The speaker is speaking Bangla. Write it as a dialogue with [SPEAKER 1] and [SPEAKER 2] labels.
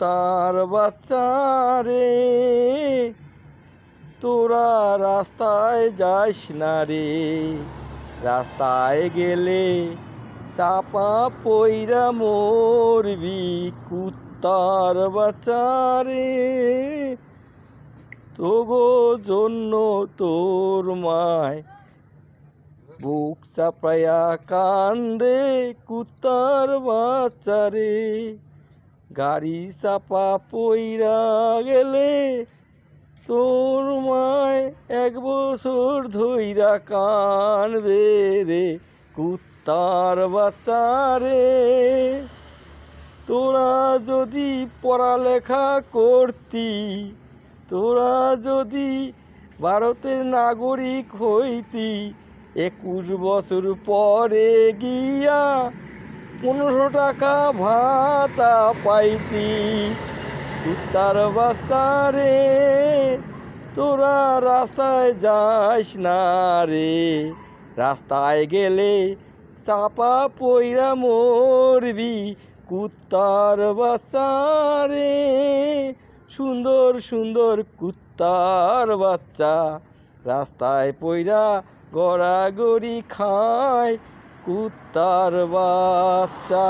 [SPEAKER 1] তার বাচ্চা রে, তোরা রাস্তায় যাস না রে, রাস্তায় গেলে চাপা পইরা মরবি। কুত্তার বাচ্চা রে, তোগো জন্য তোর মায় বুক চাপায়া কান্দে। কুত্তার বাচ্চা রে, গাড়ি চাপা পইরা গেলে তোর মায় 1 বছর ধইরা কানবে রে। কুত্তার বাচ্চা রে, তোরা যদি পড়ালেখা করতি, তোরা যদি ভারতের নাগরিক হইতি, 21 বছর পরে গিয়া 1500 টাকা ভাতা পাইতি। কুত্তার বাচ্চা রে, তোরা রাস্তায় যাস না রে, রাস্তায় গেলে চাপা পইরা মরবি। কুত্তার বাচ্চা রে, সুন্দর সুন্দর কুত্তার বাচ্চা রাস্তায় পইরা গড়াগড়ি খায়। কুত্তার বাচ্চা।